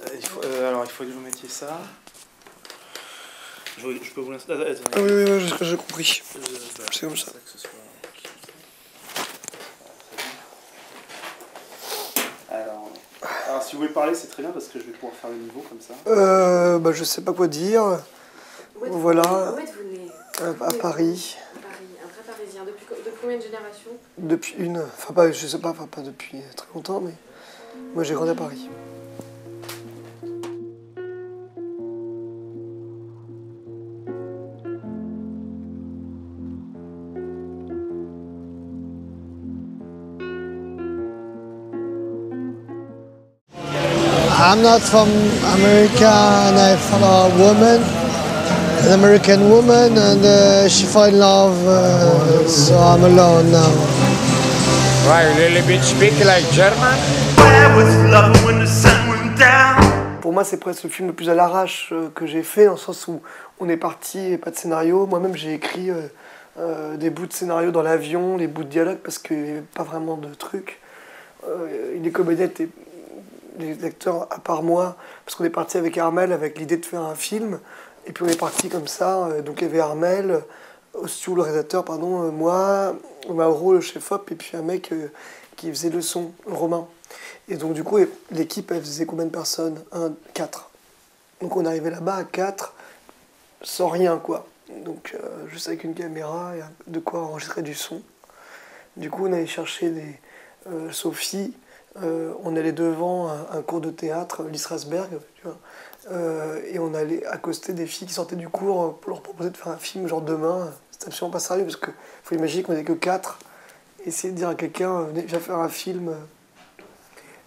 Alors il faut que vous mettiez ça. Je peux vous l'installer. Ah oui, j'ai compris. C'est comme ça. Alors si vous voulez parler, c'est très bien parce que je vais pouvoir faire le niveau comme ça. Bah, je sais pas quoi dire. Voilà. À Paris. Un vrai Parisien. Depuis combien de générations? Depuis une. Enfin, pas, je sais pas, enfin, pas depuis très longtemps, mais moi j'ai grandi à Paris. I'm not from America and I follow a woman, an American woman, and she fell in love, so I'm alone now. Why, you little bit speak like German? Pour moi, c'est presque le film le plus à l'arrache que j'ai fait, dans le sens où on est parti et pas de scénario. Moi-même, j'ai écrit des bouts de scénario dans l'avion, des bouts de dialogue, parce qu'il n'y avait pas vraiment de trucs. Les comédiens étaient les acteurs à part moi, parce qu'on est parti avec Armel avec l'idée de faire un film, et puis on est parti comme ça, donc il y avait Armel, Ostu, le réalisateur, pardon, moi, Mauro, le chef-op, et puis un mec qui faisait le son, Romain. Et donc du coup, l'équipe, elle faisait combien de personnes? 4. Donc on arrivait là-bas à 4, sans rien, quoi. Donc juste avec une caméra et de quoi enregistrer du son. Du coup, on allait chercher Sophie, on allait devant un cours de théâtre, l'Israsberg, tu vois, et on allait accoster des filles qui sortaient du cours pour leur proposer de faire un film, genre demain. C'était absolument pas sérieux, parce qu'il faut imaginer qu'on n'était que 4. Essayer de dire à quelqu'un, viens faire un film,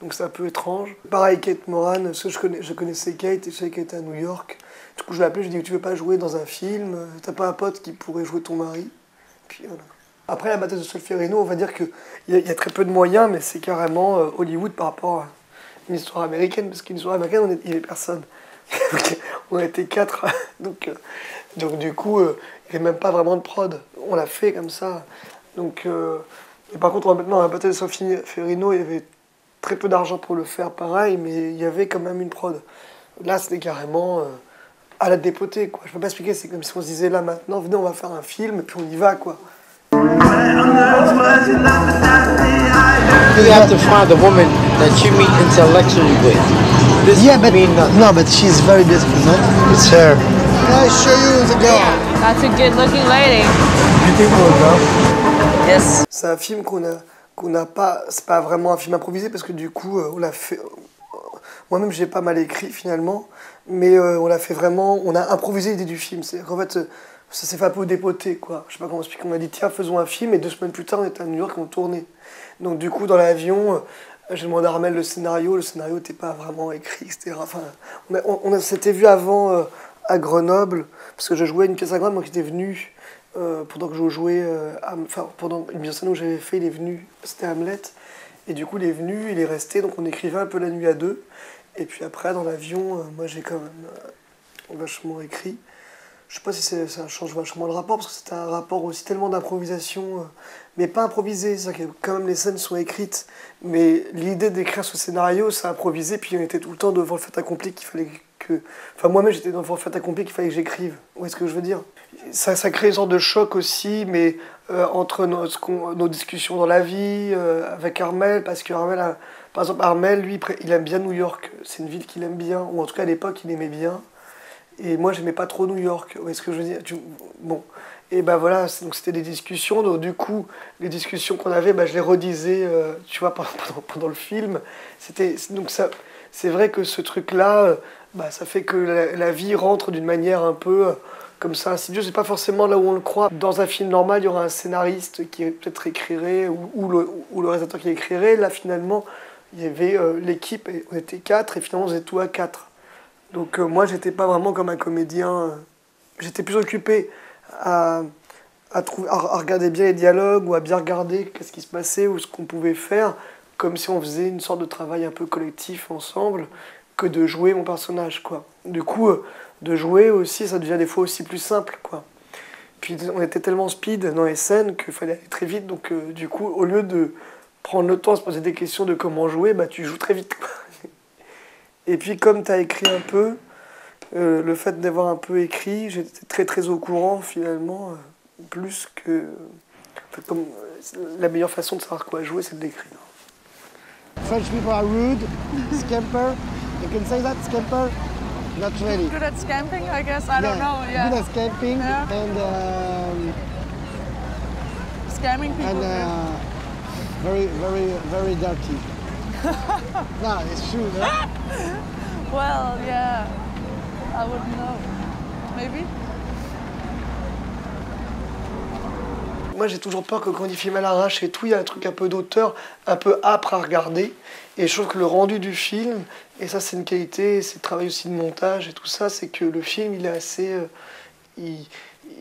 donc c'est un peu étrange. Pareil, Kate Moran, parce que je connaissais Kate, et je savais qu'elle était à New York. Du coup, je l'ai appelée, je lui ai dit, tu veux pas jouer dans un film? T'as pas un pote qui pourrait jouer ton mari? Puis voilà. Après la bataille de Solferino, on va dire qu'il y a très peu de moyens, mais c'est carrément Hollywood par rapport à une histoire américaine, parce qu'une histoire américaine, il n'y avait personne. On était 4, donc du coup, il n'y avait même pas vraiment de prod. On l'a fait comme ça. Donc, et par contre, maintenant, la bataille de Solferino, il y avait très peu d'argent pour le faire, pareil, mais il y avait quand même une prod. Là, c'était carrément à la dépotée, quoi. Je peux pas expliquer, c'est comme si on se disait, là, maintenant, venez, on va faire un film, et puis on y va, quoi. You have to find a woman that you meet intellectually with. This No, but she's very beautiful, no? It's her. Can I show you the girl? Yeah, that's a good-looking lady. Beautiful girl. Yes. C'est un film qu'on n'a pas... C'est pas vraiment un film improvisé, parce que du coup, on l'a fait... Moi-même, j'ai pas mal écrit, finalement, mais on l'a fait vraiment... On a improvisé l'idée du film. C'est qu'en fait... Ça s'est fait un peu dépoté, quoi. Je sais pas comment expliquer. On a dit, tiens, faisons un film, et 2 semaines plus tard, on était à New York et on tournait. Donc, du coup, dans l'avion, j'ai demandé à Armel le scénario n'était pas vraiment écrit, etc. Enfin, on s'était vu avant à Grenoble, parce que je jouais une pièce à Grenoble, donc il était venu, pendant que je jouais, pendant une mise en scène où j'avais fait, il est venu, c'était Hamlet, et du coup, il est venu, il est resté, donc on écrivait un peu la nuit à 2, et puis après, dans l'avion, moi, j'ai quand même vachement écrit. Je sais pas si ça change vachement le rapport, parce que c'était un rapport aussi tellement d'improvisation, mais pas improvisé, c'est-à-dire que quand même les scènes sont écrites, mais l'idée d'écrire ce scénario, c'est improvisé, puis on était tout le temps devant le fait accompli qu'il fallait que... Enfin, moi-même, j'étais devant le fait accompli qu'il fallait que j'écrive. Vous voyez ce que je veux dire? Ça crée une sorte de choc aussi, mais entre nos discussions dans la vie, avec Armel, parce que Armel, par exemple, Armel, lui, il aime bien New York, c'est une ville qu'il aime bien, ou en tout cas à l'époque, il aimait bien. Et moi, j'aimais pas trop New York. Vous voyez ce que je veux dire? Bon. Et ben voilà, donc c'était des discussions. Donc du coup, les discussions qu'on avait, je les redisais, tu vois, pendant le film. Donc ça, c'est vrai que ce truc-là, ça fait que la vie rentre d'une manière un peu comme ça insidieuse. C'est pas forcément là où on le croit. Dans un film normal, il y aura un scénariste qui peut-être écrirait, ou le réalisateur qui écrirait. Là, finalement, il y avait l'équipe, on était 4, et finalement, on faisait tout à 4. Donc moi, j'étais pas vraiment comme un comédien. J'étais plus occupé à regarder bien les dialogues, ou à bien regarder qu'est-ce qui se passait, ou ce qu'on pouvait faire, comme si on faisait une sorte de travail un peu collectif ensemble, que de jouer mon personnage, quoi. Du coup, de jouer aussi, ça devient des fois aussi plus simple, quoi. Puis on était tellement speed dans les scènes qu'il fallait aller très vite, donc du coup, au lieu de prendre le temps de se poser des questions de comment jouer, tu joues très vite, quoi. Et puis comme tu as écrit un peu, le fait d'avoir un peu écrit, j'étais très très au courant finalement, plus que... En fait, comme, la meilleure façon de savoir quoi jouer, c'est de l'écrire. French people are rude, scamper. You can say that, scamper? Not really. Good at scamping, I guess. I don't know. Yeah. Good at scamping Yeah. and Scamming people. very, very, very dirty. No, it's true. No? Well, yeah. I wouldn't know. Maybe. Moi, j'ai toujours peur que quand il filme à l'arrache et tout, il y a un truc un peu d'auteur, un peu âpre à regarder. Et je trouve que le rendu du film, et ça c'est une qualité, c'est le travail aussi de montage et tout ça, c'est que le film, il est assez... il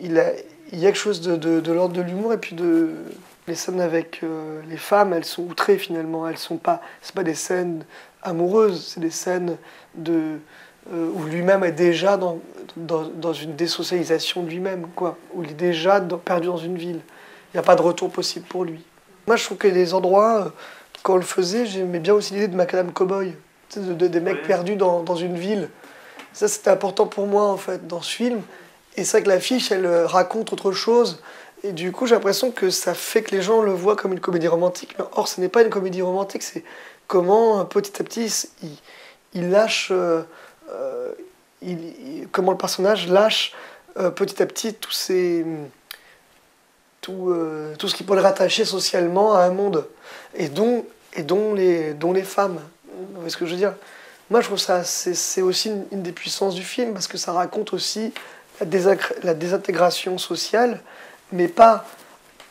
y a quelque chose de l'ordre de l'humour, et puis les scènes avec les femmes, elles sont outrées finalement. Elles sont pas... C'est pas des scènes amoureuses, c'est des scènes où lui-même est déjà dans une désocialisation de lui-même, quoi. Où il est déjà perdu dans une ville. Il n'y a pas de retour possible pour lui. Moi, je trouve que les endroits, quand on le faisait, j'aimais bien aussi l'idée de Macadam Cowboy. Tu sais, des mecs perdus dans une ville. Ça, c'était important pour moi, en fait, dans ce film. Et c'est vrai que l'affiche, elle raconte autre chose. Et du coup, j'ai l'impression que ça fait que les gens le voient comme une comédie romantique. Mais or, ce n'est pas une comédie romantique, c'est comment, petit à petit, il lâche... comment le personnage lâche petit à petit tout ce qui peut le rattacher socialement à un monde, et dont les femmes. Vous voyez ce que je veux dire? Moi, je trouve ça, c'est aussi une des puissances du film, parce que ça raconte aussi la désintégration sociale, mais pas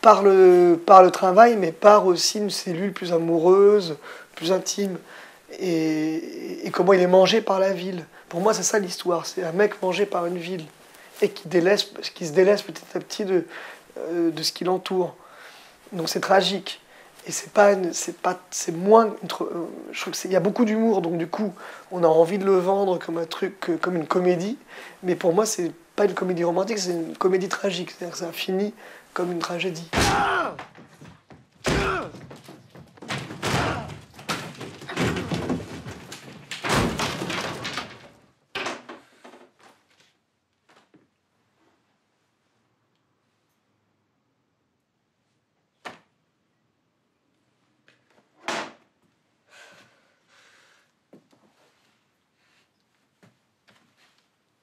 par le travail, mais par aussi une cellule plus amoureuse, plus intime, et comment il est mangé par la ville. Pour moi, c'est ça l'histoire, c'est un mec mangé par une ville, et qui se délaisse petit à petit de ce qui l'entoure. Donc c'est tragique. Et c'est moins... je trouve qu'il y a beaucoup d'humour, donc du coup, on a envie de le vendre comme un truc, comme une comédie. Mais pour moi, c'est pas une comédie romantique, c'est une comédie tragique. C'est-à-dire que ça finit comme une tragédie.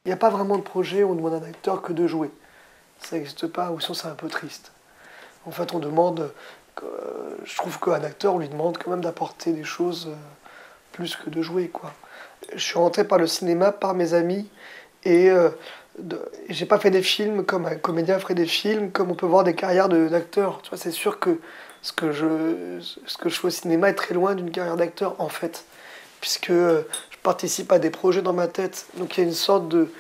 Il n'y a pas vraiment de projet où on demande à un acteur que de jouer. Ça n'existe pas, ou sinon c'est un peu triste. En fait, on demande... je trouve qu'un acteur, on lui demande quand même d'apporter des choses plus que de jouer, quoi. Je suis rentré par le cinéma, par mes amis, et j'ai pas fait des films comme un comédien ferait des films, comme on peut voir des carrières d'acteurs. Tu vois, c'est sûr que ce que je fais au cinéma est très loin d'une carrière d'acteur, en fait. Puisque je participe à des projets dans ma tête. Donc il y a une sorte de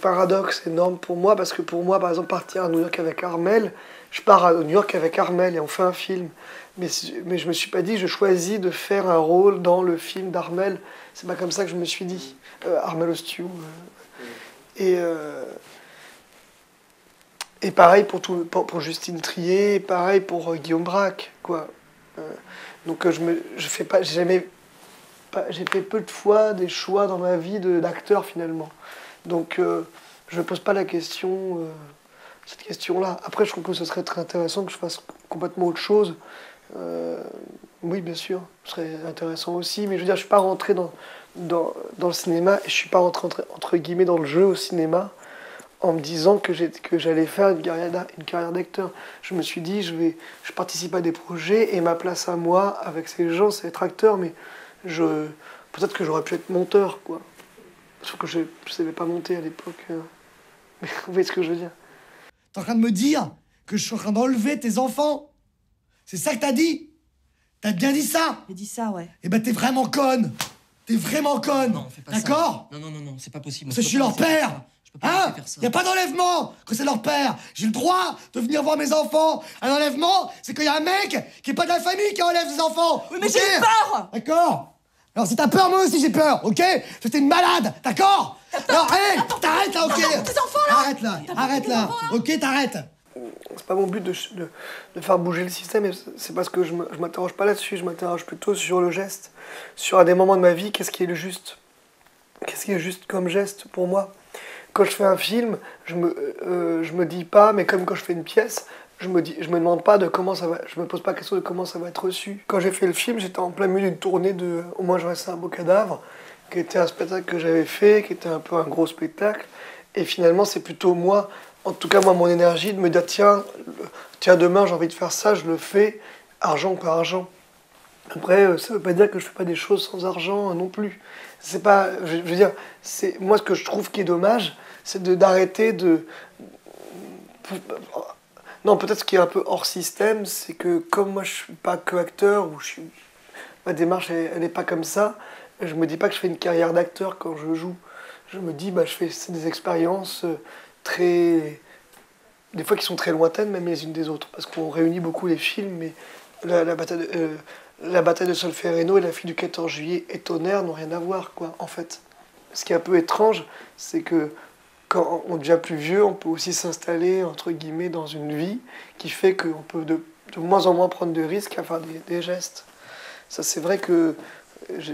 paradoxe énorme pour moi, parce que pour moi, par exemple, partir à New York avec Armel, je pars à New York avec Armel et on fait un film. Mais je me suis pas dit, je choisis de faire un rôle dans le film d'Armel. C'est pas comme ça que je me suis dit. Armel Ostiou. Et pareil pour Justine Triet, et pareil pour Guillaume Braque, quoi. Donc j'ai fait peu de fois des choix dans ma vie d'acteur finalement. Donc je ne pose pas la question, cette question-là. Après, je trouve que ce serait très intéressant que je fasse complètement autre chose. Oui, bien sûr, ce serait intéressant aussi. Mais je veux dire, je ne suis pas rentré dans le cinéma, et je ne suis pas rentré entre guillemets dans le jeu au cinéma en me disant que j'allais faire une carrière d'acteur. Je me suis dit, je participe à des projets, et ma place à moi, avec ces gens, c'est être acteur, mais peut-être que j'aurais pu être monteur, quoi. Sauf que je ne savais pas monter à l'époque. Mais vous voyez ce que je veux dire? T'es en train de me dire que je suis en train d'enlever tes enfants? C'est ça que t'as dit? T'as bien dit ça? J'ai dit ça, ouais. Eh ben t'es vraiment conne. T'es vraiment conne. Non, fais pas ça. D'accord? Non, c'est pas possible. Parce que je suis leur père. Je peux pas Hein? laisser faire ça. Y a pas d'enlèvement quand c'est leur père. J'ai le droit de venir voir mes enfants. Un enlèvement, c'est quand y a un mec qui est pas de la famille qui enlève ses enfants. Oui, mais Ok? j'ai peur. D'accord? Alors si t'as peur, moi aussi j'ai peur, ok? Parce que t'es une malade, d'accord? Alors allez, t'arrêtes là, ok? Tes enfants là. Arrête là, ok, t'arrêtes. c'est pas mon but de faire bouger le système, et c'est parce que je m'interroge pas là-dessus, je m'interroge plutôt sur le geste, sur à des moments de ma vie, qu'est-ce qui est le juste. Qu'est-ce qui est juste comme geste pour moi? Quand je fais un film, je me dis pas, mais comme quand je fais une pièce, je me demande pas de comment ça va, je me pose pas la question de comment ça va être reçu. Quand j'ai fait le film, j'étais en plein milieu d'une tournée de Au moins je reste un beau cadavre, qui était un spectacle que j'avais fait, qui était un peu un gros spectacle. Et finalement, c'est plutôt moi, en tout cas moi, mon énergie, de me dire tiens demain j'ai envie de faire ça, je le fais, argent par argent. Après, ça veut pas dire que je fais pas des choses sans argent non plus. C'est pas, je veux dire, c'est moi ce que je trouve qui est dommage, c'est d'arrêter de. Non, peut-être ce qui est un peu hors système, c'est que comme moi je suis pas que acteur, ma démarche elle n'est pas comme ça, je me dis pas que je fais une carrière d'acteur quand je joue. Je me dis, c'est des expériences très. Des fois qui sont très lointaines, même les unes des autres, parce qu'on réunit beaucoup les films, mais la bataille de Solferino et La fille du 14 juillet et Tonnerre n'ont rien à voir, quoi, en fait. Ce qui est un peu étrange, c'est que quand on devient plus vieux, on peut aussi s'installer, entre guillemets, dans une vie qui fait qu'on peut de moins en moins prendre de risques à faire des gestes. Ça, c'est vrai que je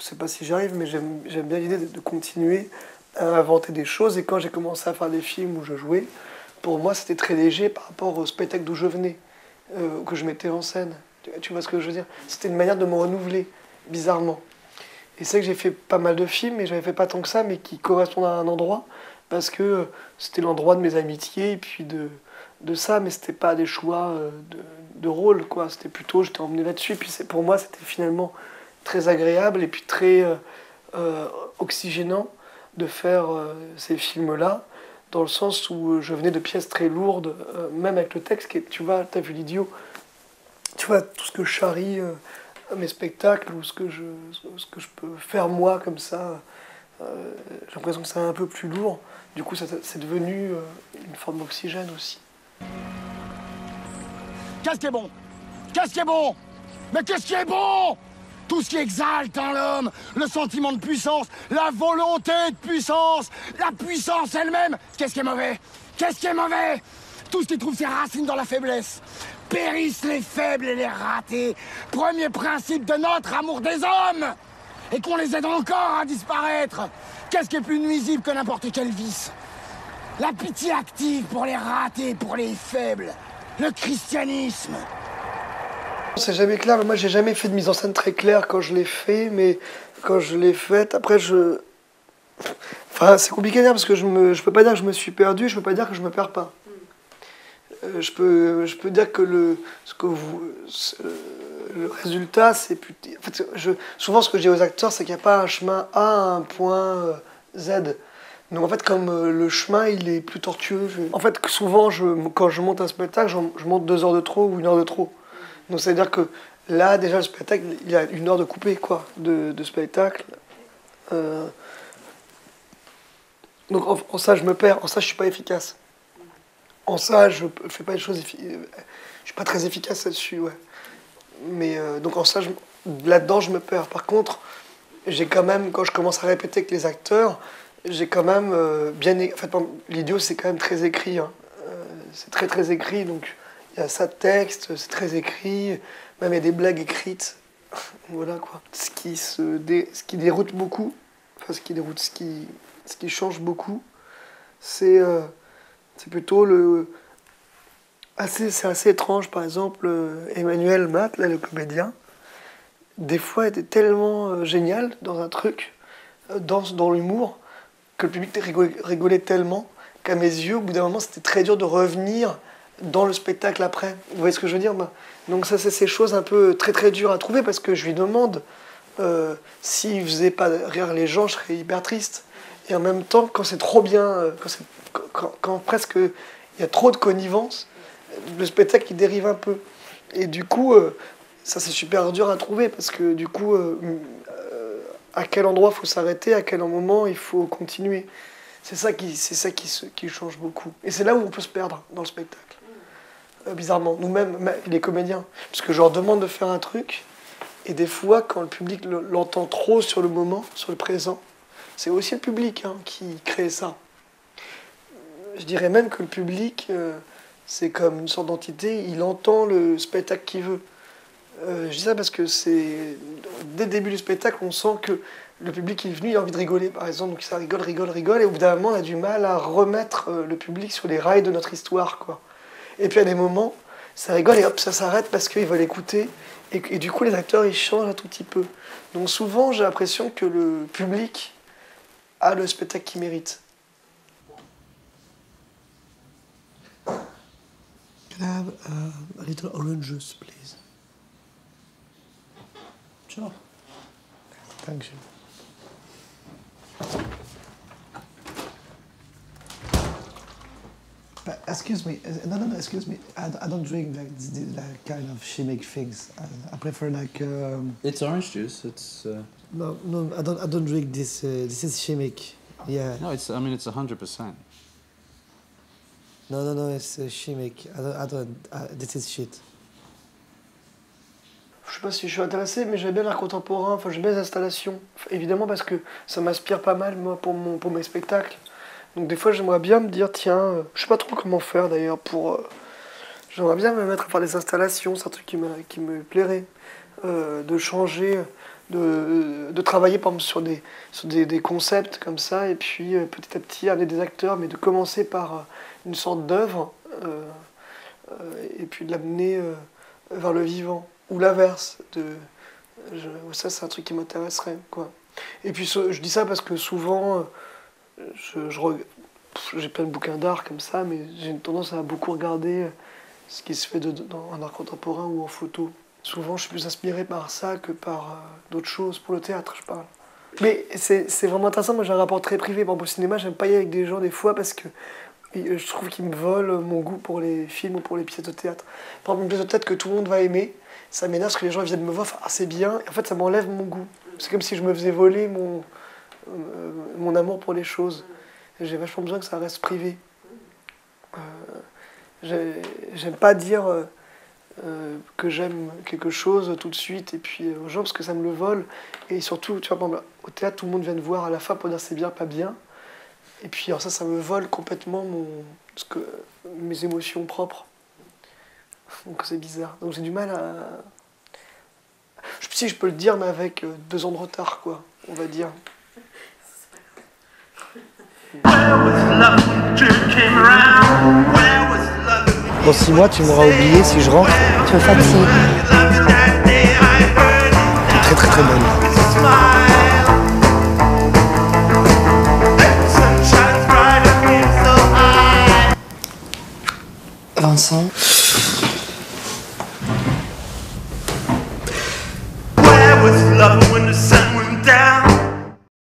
sais pas si j'y arrive, mais j'aime bien l'idée de continuer à inventer des choses. Et quand j'ai commencé à faire des films où je jouais, pour moi, c'était très léger par rapport au spectacle d'où je venais, que je mettais en scène. Tu vois ce que je veux dire? C'était une manière de me renouveler, bizarrement. Et c'est que j'ai fait pas mal de films, et j'avais fait pas tant que ça, mais qui correspondent à un endroit, parce que c'était l'endroit de mes amitiés, et puis de ça, mais c'était pas des choix de rôle, quoi. C'était plutôt, j'étais emmené là-dessus, et puis pour moi, c'était finalement très agréable, et puis très oxygénant de faire ces films-là, dans le sens où je venais de pièces très lourdes, même avec le texte, qui est, tu vois, t'as vu l'idiot, tu vois, tout ce que je charrie mes spectacles, ou ce que je peux faire moi comme ça, j'ai l'impression que c'est un peu plus lourd. Du coup, c'est devenu une forme d'oxygène aussi. Qu'est-ce qui est bon? Qu'est-ce qui est bon? Mais qu'est-ce qui est bon? Tout ce qui exalte en l'homme, le sentiment de puissance, la volonté de puissance, la puissance elle-même. Qu'est-ce qui est mauvais? Qu'est-ce qui est mauvais? Tout ce qui trouve ses racines dans la faiblesse. Périssent les faibles et les ratés. Premier principe de notre amour des hommes. Et qu'on les aide encore à disparaître. Qu'est-ce qui est plus nuisible que n'importe quel vice? La pitié active pour les ratés, pour les faibles. Le christianisme. C'est jamais clair, mais moi j'ai jamais fait de mise en scène très claire quand je l'ai fait, mais quand je l'ai faite, après Enfin, c'est compliqué à dire parce que je peux pas dire que je me suis perdu, je peux pas dire que je me perds pas. Je peux dire que le résultat, c'est plus. En fait, souvent, ce que je dis aux acteurs, c'est qu'il n'y a pas un chemin A à un point Z. Donc, en fait, comme le chemin, il est plus tortueux. En fait, souvent, quand je monte un spectacle, je monte 2 heures de trop ou 1 heure de trop. Donc, ça veut dire que là, déjà, le spectacle, il y a 1 heure de coupé, quoi, de spectacle. Donc, en ça, je me perds. En ça, je suis pas efficace. En ça, je fais pas les choses. Je suis pas très efficace là-dessus, ouais. Mais donc en ça, là-dedans, je me perds. Par contre, j'ai quand même, quand je commence à répéter avec les acteurs, j'ai quand même bien. En fait, l'idiot, c'est quand même très écrit. Hein. C'est très très écrit, donc il y a ça de texte, c'est très écrit. Même il y a des blagues écrites. Voilà quoi. Ce qui déroute beaucoup, enfin ce qui change beaucoup, c'est plutôt c'est assez étrange. Par exemple, Emmanuel Matt, là, le comédien, des fois était tellement génial dans un truc, dans l'humour, que le public rigolait tellement qu'à mes yeux, au bout d'un moment, c'était très dur de revenir dans le spectacle après. Vous voyez ce que je veux dire? Donc ça, c'est ces choses un peu très très dures à trouver, parce que je lui demande, s'il faisait pas rire les gens, je serais hyper triste. Et en même temps, quand c'est trop bien, quand presque il y a trop de connivence, le spectacle il dérive un peu. Et du coup, ça c'est super dur à trouver, parce que du coup, à quel endroit il faut s'arrêter, à quel moment il faut continuer. C'est ça qui change beaucoup. Et c'est là où on peut se perdre dans le spectacle. Bizarrement, nous-mêmes, les comédiens. Parce que je leur demande de faire un truc, et des fois, quand le public l'entend trop sur le moment, sur le présent, c'est aussi le public qui crée ça. je dirais même que le public, c'est comme une sorte d'entité, il entend le spectacle qu'il veut. Je dis ça parce que dès le début du spectacle, on sent que le public est venu, il a envie de rigoler, par exemple, donc ça rigole, et au bout d'un moment, on a du mal à remettre le public sur les rails de notre histoire, quoi. Et puis à des moments, ça rigole et hop, ça s'arrête parce qu'ils veulent écouter, et du coup, les acteurs, ils changent un tout petit peu. Donc souvent, j'ai l'impression que le public a le spectacle qu'il mérite. Can I have a little orange juice, please? Sure. Thank you. But excuse me, no, excuse me. I don't drink like kind of chimic things. I prefer like. It's orange juice. It's. No, I don't drink this. This is chimic. Yeah. No, it's. I mean, it's 100%. No, it's chimic. This is shit. Je sais pas si je suis intéressé, mais j'aime bien l'art contemporain, enfin j'aime bien les installations. Évidemment parce que ça m'inspire pas mal, moi, pour mes spectacles. Donc des fois j'aimerais bien me dire, tiens, je sais pas trop comment faire d'ailleurs pour... j'aimerais bien me mettre à faire des installations, c'est un truc qui me plairait. De changer, de travailler par exemple sur des concepts comme ça, et puis petit à petit amener des acteurs, mais de commencer par une sorte d'œuvre, et puis de l'amener vers le vivant. Ou l'inverse. Ça, c'est un truc qui m'intéresserait, quoi. Et puis, je dis ça parce que souvent, j'ai plein de bouquins d'art comme ça, mais j'ai une tendance à beaucoup regarder ce qui se fait en art contemporain ou en photo. Souvent, je suis plus inspiré par ça que par d'autres choses. Pour le théâtre, je parle. Mais c'est vraiment intéressant. Moi, j'ai un rapport très privé. Par exemple, au cinéma, j'aime pas y aller avec des gens, des fois, parce que je trouve qu'ils me volent mon goût pour les films ou pour les pièces de théâtre. Par exemple, une pièce de théâtre que tout le monde va aimer, ça m'énerve parce que les gens viennent me voir, ah c'est bien, et en fait ça m'enlève mon goût. C'est comme si je me faisais voler mon amour pour les choses. J'ai vachement besoin que ça reste privé. J'aime pas dire que j'aime quelque chose tout de suite et puis aux gens parce que ça me le vole. Et surtout, tu vois, par exemple, au théâtre, tout le monde vient te voir à la fin pour dire c'est bien, pas bien. Et puis alors ça me vole complètement mes émotions propres. Donc c'est bizarre. Donc j'ai du mal à... Si je peux le dire, mais avec 2 ans de retard, quoi, on va dire. Dans 6 mois, tu m'auras oublié si je rentre. Tu me fatigues. T'es très très très bonne. Vincent.